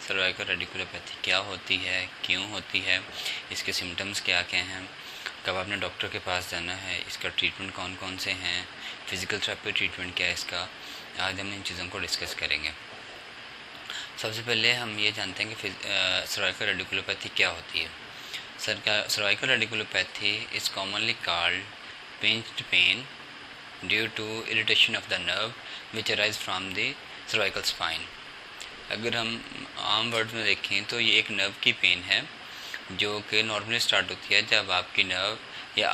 Cervical radiculopathy क्या होती है, क्यों होती है, इसके सिम्टम्स क्या क्या हैं, कब आपने डॉक्टर के पास जाना है, इसका ट्रीटमेंट कौन कौन से हैं, फिज़िकल थेरेपी ट्रीटमेंट क्या है इसका, आज हम इन चीज़ों को डिस्कस करेंगे। सबसे पहले हम ये जानते हैं कि सर्वाइकल रेडिकुलोपैथी क्या होती है। Cervical radiculopathy is commonly called pinched pain due to irritation of the nerve which arise from the cervical spine। अगर हम आम वर्ड में देखें तो ये एक नर्व की पेन है जो कि नॉर्मली स्टार्ट होती है जब आपकी नर्व या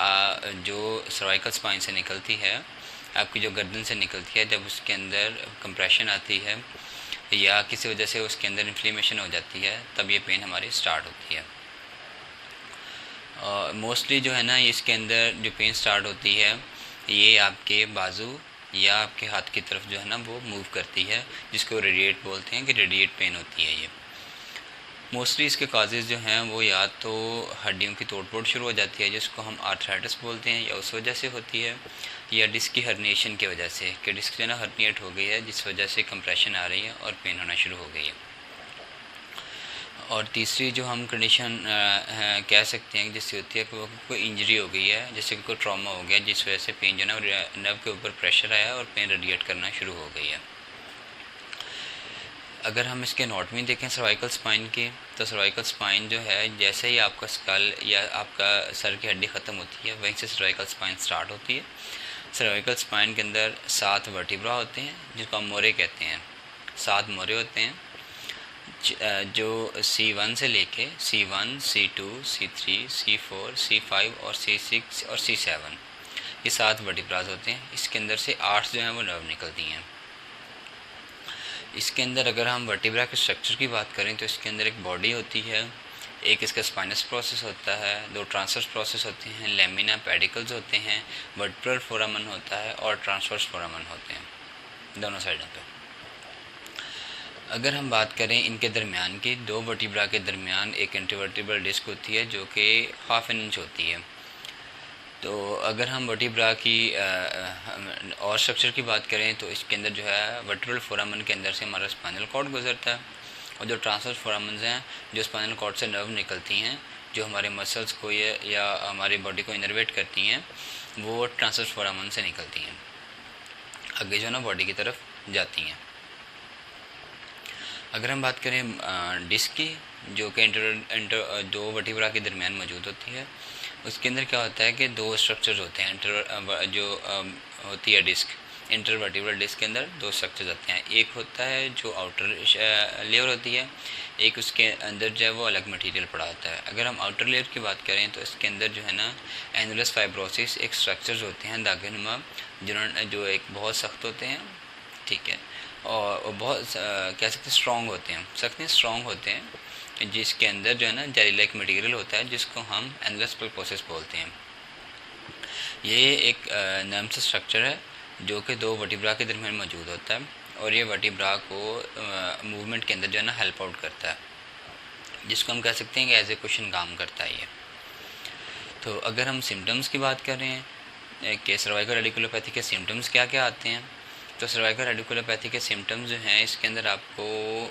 जो सर्वाइकल स्पाइन से निकलती है, आपकी जो गर्दन से निकलती है, जब उसके अंदर कंप्रेशन आती है या किसी वजह से उसके अंदर इन्फ्लेमेशन हो जाती है, तब ये पेन हमारी स्टार्ट होती है। मोस्टली जो है ना, इसके अंदर जो पेन स्टार्ट होती है ये आपके बाजू या आपके हाथ की तरफ जो है ना वो मूव करती है, जिसको रेडिएट बोलते हैं कि रेडिएट पेन होती है ये। मोस्टली इसके काजेज़ जो हैं वो या तो हड्डियों की तोड़-फोड़ शुरू हो जाती है जिसको हम आर्थराइटिस बोलते हैं, या उस वजह से होती है, या डिस्क की हर्निएशन की वजह से कि डिस्क जो है ना हर्निएट हो गई है जिस वजह से कंप्रेशन आ रही है और पेन होना शुरू हो गई है। और तीसरी जो हम कंडीशन कह सकते हैं जिससे होती है कि वो कोई इंजरी हो गई है, जैसे कि कोई ट्रॉमा हो गया जिस वजह से पेन जो है ना नर्व के ऊपर प्रेशर आया और पेन रेडिएट करना शुरू हो गई है। अगर हम इसके एनाटॉमी देखें सर्वाइकल स्पाइन की, तो सर्वाइकल स्पाइन जो है जैसे ही आपका स्कल या आपका सर की हड्डी ख़त्म होती है वहीं से सर्वाइकल स्पाइन स्टार्ट होती है। सर्वाइकल स्पाइन के अंदर 7 वर्टिब्रा होते हैं जिसको हम मोरे कहते हैं। 7 मोरे होते हैं जो C1 से लेके C1, C2, C3, C4, C5 और C6 और C7 ये 7 वर्टिब्राज होते हैं। इसके अंदर से 8 जो हैं वो नर्व निकलती हैं। इसके अंदर अगर हम वर्टिब्रा के स्ट्रक्चर की बात करें तो इसके अंदर एक बॉडी होती है, एक इसका स्पाइनस प्रोसेस होता है, 2 ट्रांसवर्स प्रोसेस होते हैं, लेमिना पेडिकल्स होते हैं, वर्टिब्रल फोरामन होता है और ट्रांसवर्स फोरामन होते हैं दोनों साइडों पे। अगर हम बात करें इनके दरमियान की, 2 वर्टिब्रा के दरमियान एक इंटरवर्टिब्रल डिस्क होती है जो कि ½ इंच होती है। तो अगर हम वर्टिब्रा की और स्ट्रक्चर की बात करें तो इसके अंदर जो है वर्टिब्रल फोरामन के अंदर से हमारा स्पाइनल कॉर्ड गुजरता है, और जो ट्रांसवर्स फोरामन्स हैं जो स्पाइनल कॉर्ड से नर्व निकलती हैं जो हमारे मसल्स को या हमारी बॉडी को इनर्वेट करती हैं, वो ट्रांसवर्स फोरामन से निकलती हैं, आगे जो है ना बॉडी की तरफ जाती हैं। अगर हम बात करें डिस्क की, जो कि दो वर्टिब्रा के दरमियान मौजूद होती है, उसके अंदर क्या होता है कि 2 स्ट्रक्चर्स होते हैं। जो होती है डिस्क, इंटरवर्टिब्रल डिस्क के अंदर 2 स्ट्रक्चर्स होते हैं। एक होता है जो आउटर लेयर होती है, एक उसके अंदर जो है वो अलग मटेरियल पड़ा होता है। अगर हम आउटर लेयर की बात करें तो इसके अंदर जो है ना एनुलस फाइब्रोसिस एक स्ट्रक्चर्स होते हैं दागे नुमा, जो एक बहुत सख्त होते हैं, ठीक है, और बहुत कह सकते हैं स्ट्रॉन्ग होते हैं, सकते हैं स्ट्रॉन्ग होते हैं, जिसके अंदर जो है ना जेली लाइक मटेरियल होता है जिसको हम एनुलस पल्पोसिस बोलते हैं। ये एक नर्व स्ट्रक्चर है जो कि 2 वर्टिब्रा के दरमियान मौजूद होता है, और ये वर्टिब्रा को मूवमेंट के अंदर जो है ना हेल्प आउट करता है, जिसको हम कह सकते हैं कि एज ए क्वेश्चन काम करता है ये। तो अगर हम सिम्टम्स की बात कर रहे हैं कि सर्वाइकल रेडिकुलोपैथी के सिम्टम्स क्या क्या आते हैं, तो सर्वाइकल रेडिकुलोपैथी के सिम्टम्स जो हैं इसके अंदर आपको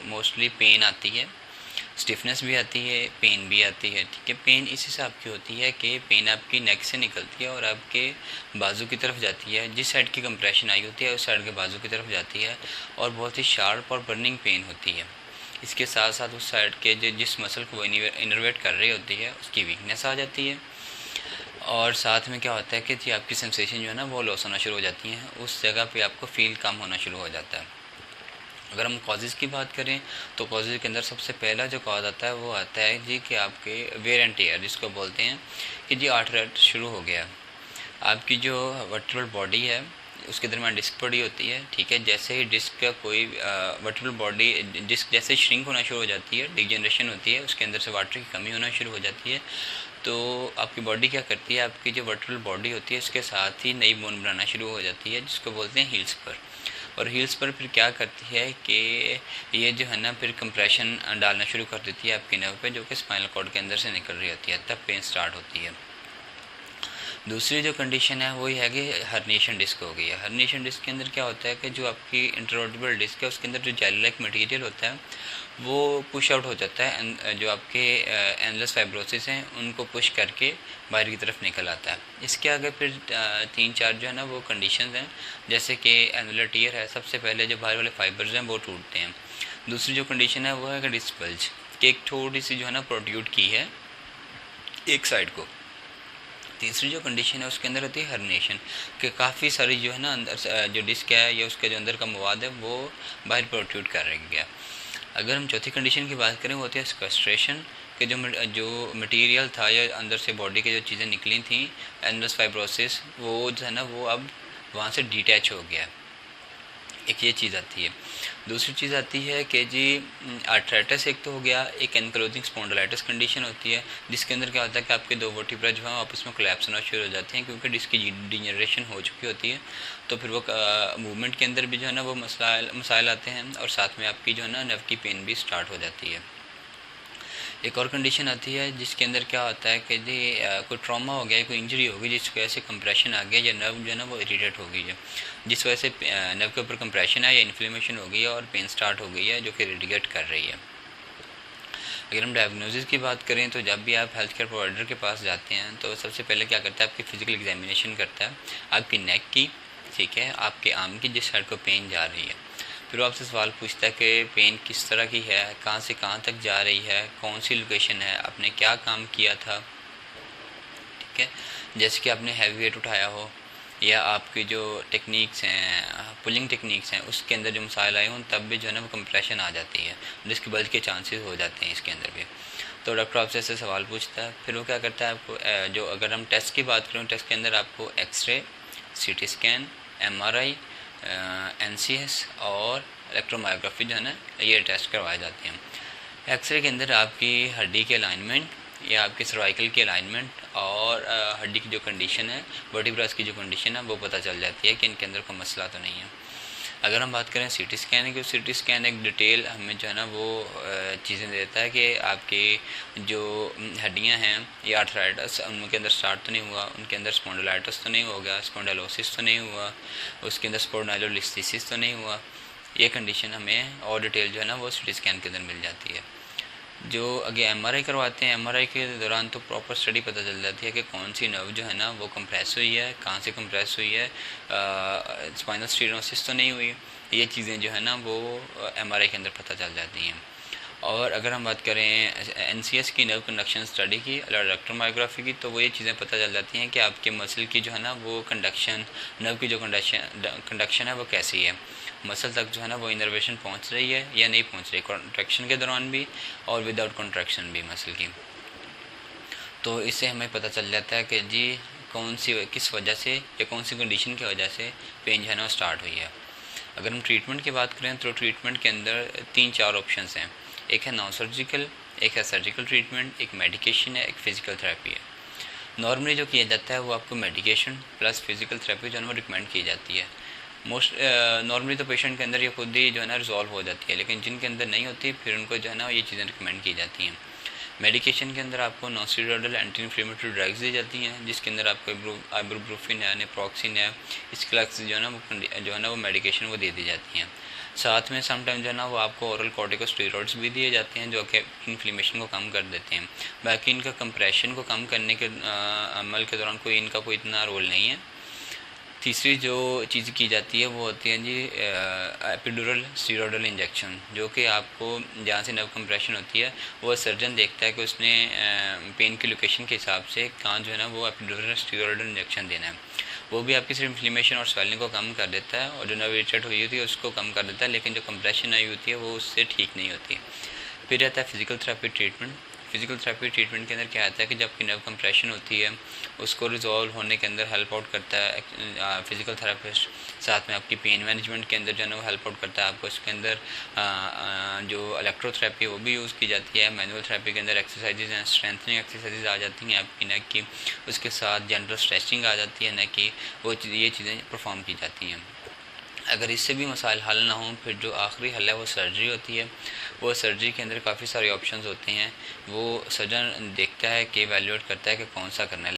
मोस्टली पेन आती है, स्टिफनेस भी आती है, पेन भी आती है, ठीक है। पेन इस हिसाब की होती है कि पेन आपकी नेक से निकलती है और आपके बाजू की तरफ जाती है, जिस साइड की कंप्रेशन आई होती है उस साइड के बाजू की तरफ जाती है, और बहुत ही शार्प और बर्निंग पेन होती है। इसके साथ साथ उस साइड के जिस मसल को इनर्वेट कर रही होती है उसकी वीकनेस आ जाती है, और साथ में क्या होता है कि जी आपकी सेंसेशन जो है ना वो लॉस होना शुरू हो जाती हैं, उस जगह पे आपको फील कम होना शुरू हो जाता है। अगर हम कॉजेज़ की बात करें तो कॉजेज़ के अंदर सबसे पहला जो कॉज आता है वो आता है जी कि आपके वेयर एंड टेयर, जिसको बोलते हैं कि जी आर्थराइटिस शुरू हो गया। आपकी जो वर्टिब्रल बॉडी है उसके दरमियान डिस्क पड़ी होती है, ठीक है। जैसे ही डिस्क का कोई वर्टिब्रल बॉडी डिस्क जैसे श्रिंक होना शुरू हो जाती है, डिजनरेशन होती है, उसके अंदर से वाटर की कमी होना शुरू हो जाती है, तो आपकी बॉडी क्या करती है, आपकी जो वर्टिब्रल बॉडी होती है उसके साथ ही नई बोन बनाना शुरू हो जाती है, जिसको बोलते हैं हील्स पर। और हील्स पर फिर क्या करती है कि ये जो है ना फिर कंप्रेशन डालना शुरू कर देती है आपके नर्व पे, जो कि स्पाइनल कॉर्ड के अंदर से निकल रही होती है, तब पेन स्टार्ट होती है। दूसरी जो कंडीशन है वही है कि हर्निएशन डिस्क हो गई है। हर्निएशन डिस्क के अंदर क्या होता है कि जो आपकी इंटरवर्टिब्रल डिस्क है उसके अंदर जो जेल लाइक मटेरियल होता है वो पुश आउट हो जाता है, जो आपके एनलस फाइब्रोसिस हैं उनको पुश करके बाहर की तरफ निकल आता है। इसके आगे फिर 3-4 जो है ना वो कंडीशंस हैं, जैसे कि एनुलर टीयर है। सबसे पहले जो बाहर वाले फाइबर्स हैं वो टूटते हैं। दूसरी जो कंडीशन है वो है कि डिस्क बल्ज, कि एक थोड़ी सी जो है ना प्रोट्यूट की है एक साइड को। तीसरी जो कंडीशन है उसके अंदर होती है हर्निएशन, कि काफ़ी सारी जो है ना अंदर जो डिस्क है या उसका जो अंदर का मवाद है वो बाहर प्रोट्यूट कर गया। अगर हम चौथी कंडीशन की बात करें वो होती है स्कस्ट्रेशन, कि जो मटेरियल था या अंदर से बॉडी की जो चीज़ें निकली थी एनलस फाइब्रोसिस, वो जो है ना वो अब वहाँ से डिटैच हो गया। एक ये चीज़ आती है। दूसरी चीज़ आती है कि जी आर्थराइटिस एक तो हो गया, एक एनक्लोजिंग स्पॉन्डिलाइटिस कंडीशन होती है जिसके अंदर क्या होता है कि आपके दो वर्टिब्रा जो है आपस में कोलैप्स होना शुरू हो जाते हैं, क्योंकि डिस्क की डिजेनरेशन हो चुकी होती है। तो फिर वो मूवमेंट के अंदर भी जो है ना वो मसाइल आते हैं, और साथ में आपकी जो है ना नर्व की पेन भी स्टार्ट हो जाती है। एक और कंडीशन आती है जिसके अंदर क्या होता है कि जी कोई ट्रॉमा हो गया, कोई इंजरी हो गई जिस वजह से कंप्रेशन आ गया या नर्व जो है ना वो इरिटेट हो गई है, जिस वजह से नर्व के ऊपर कंप्रेशन है या इन्फ्लेमेशन हो गई है और पेन स्टार्ट हो गई है जो कि रेडिएट कर रही है। अगर हम डायग्नोसिस की बात करें तो जब भी आप हेल्थ केयर प्रोवाइडर के पास जाते हैं तो सबसे पहले क्या करता है, आपकी फिजिकल एग्जामिनेशन करता है आपकी नेक की, ठीक है, आपके आर्म की जिस साइड को पेन जा रही है। फिर वो आपसे सवाल पूछता है कि पेन किस तरह की है, कहाँ से कहाँ तक जा रही है, कौन सी लोकेशन है, आपने क्या काम किया था, ठीक है, जैसे कि आपने हैवी वेट उठाया हो या आपकी जो टेक्निक्स हैं पुलिंग टेक्निक्स हैं उसके अंदर जो मसाइल आए हों, तब भी जो है ना वो कंप्रेशन आ जाती है, डिस्क बल्ज के चांसेस हो जाते हैं इसके अंदर भी। तो डॉक्टर आपसे ऐसे सवाल पूछता है, फिर वो क्या करता है आपको जो अगर हम टेस्ट की बात करें, टेस्ट के अंदर आपको X ray, CT scan, MRI, NCS और इलेक्ट्रोमायोग्राफी जो है ना ये टेस्ट करवाए जाते हैं। एक्सरे के अंदर आपकी हड्डी के अलाइनमेंट या आपके सर्वाइकल की अलाइनमेंट और हड्डी की जो कंडीशन है, वर्टिब्रास की जो कंडीशन है वो पता चल जाती है कि इनके अंदर कोई मसला तो नहीं है। अगर हम बात करें सीटी स्कैन की, सीटी स्कैन एक डिटेल हमें जो है ना वो चीज़ें देता है कि आपकी जो हड्डियां हैं या आर्थराइटिस उनके अंदर स्टार्ट तो नहीं हुआ, उनके अंदर स्पॉन्डिलाइटिस तो नहीं हो गया, स्पॉन्डिलोसिस तो नहीं हुआ, उसके अंदर स्पोर्नाइलोलिस्थेसिस तो नहीं हुआ। ये कंडीशन हमें और डिटेल जो है ना वो सीटी स्कैन के अंदर मिल जाती है। जो आगे एमआरआई करवाते हैं, एमआरआई के दौरान तो प्रॉपर स्टडी पता चल जाती है कि कौन सी नर्व जो है ना वो कंप्रेस हुई है, कहाँ से कंप्रेस हुई है, स्पाइनल स्टीनोसिस तो नहीं हुई। ये चीज़ें जो है ना वो एमआरआई के अंदर पता चल जाती हैं। और अगर हम बात करें एनसीएस की, नर्व कंडक्शन स्टडी की, इलेक्ट्रोमायोग्राफी की, तो वो ये चीज़ें पता चल जाती हैं कि आपके मसल की जो है ना वो कंडक्शन, नर्व की जो कंडक्शन है वो कैसी है, मसल तक जो है ना वो इनर्वेशन पहुंच रही है या नहीं पहुंच रही, कॉन्ट्रैक्शन के दौरान भी और विदाउट कॉन्ट्रैक्शन भी मसल की। तो इससे हमें पता चल जाता है कि जी कौन सी किस वजह से या कौन सी कंडीशन की वजह से पेन जो है ना स्टार्ट हुई है। अगर हम ट्रीटमेंट की बात करें तो ट्रीटमेंट के अंदर 3-4 ऑप्शंस हैं। एक है नॉन सर्जिकल, एक है सर्जिकल ट्रीटमेंट, एक मेडिकेशन है, एक फिजिकल थेरेपी है। नॉर्मली जो किया जाता है वो आपको मेडिकेशन प्लस फिजिकल थेरेपी जो है वो रिकमेंड की जाती है। मोस्ट नॉर्मली तो पेशेंट के अंदर ये खुद ही जो है ना रिजॉल्व हो जाती है, लेकिन जिनके अंदर नहीं होती फिर उनको जो है ना ये चीज़ें रिकमेंड की जाती हैं। मेडिकेशन के अंदर आपको non steroidal anti inflammatory drugs दी जाती हैं, जिसके अंदर आपको आइबुप्रोफेन है, नेप्रोक्सिन है, इस क्लास जो है ना वो मेडिकेशन वो दे दी जाती हैं। साथ में समटाइम जो है ना वो आपको ओरल कॉर्टिकोस्टेरॉइड्स भी दिए जाते हैं जो कि इन्फ्लेमेशन को कम कर देते हैं। बाकी इनका कंप्रेशन को कम करने के अमल के दौरान कोई इतना रोल नहीं है। तीसरी जो चीज़ की जाती है वो होती है जी एपिड्यूरल स्टीरॉयडल इंजेक्शन, जो कि आपको जहाँ से नर्व कंप्रेशन होती है वो सर्जन देखता है कि उसने पेन की लोकेशन के हिसाब से कहाँ जो है ना वो एपिड्यूरल स्टीरॉयडल इंजेक्शन देना है। वो भी आपकी सिर्फ इन्फ्लेमेशन और स्वेलिंग को कम कर देता है, और जो नर्व इरिटेट हुई होती है उसको कम कर देता है, लेकिन जो कंप्रेशन आई होती है वो उससे ठीक नहीं होती। फिर रहता है physical therapy treatment. Physical therapy treatment के अंदर क्या आता है कि जब आपकी नर्व कंप्रेशन होती है उसको रिजॉल्व होने के अंदर हेल्प आउट करता है फिजिकल थेरेपिस्ट। साथ में आपकी पेन मैनेजमेंट के अंदर जो है ना वो हेल्प आउट करता है आपको। इसके अंदर जो इलेक्ट्रोथेरेपी वो भी यूज़ की जाती है। मैनुअल थेरेपी के अंदर एक्सरसाइजेज हैं, स्ट्रेंथनिंग एक्सरसाइजेज आ जाती हैं आपकी नेक की, उसके साथ जनरल स्ट्रेचिंग आ जाती है नेक की, ये चीज़ें परफॉर्म की जाती हैं। अगर इससे भी मसाइल हल ना हों फिर जो आखिरी हल है वो सर्जरी होती है। वो सर्जरी के अंदर काफ़ी सारे ऑप्शंस होते हैं, वो सर्जन देखता है कि एवेल्यूएट करता है कि कौन सा करना है।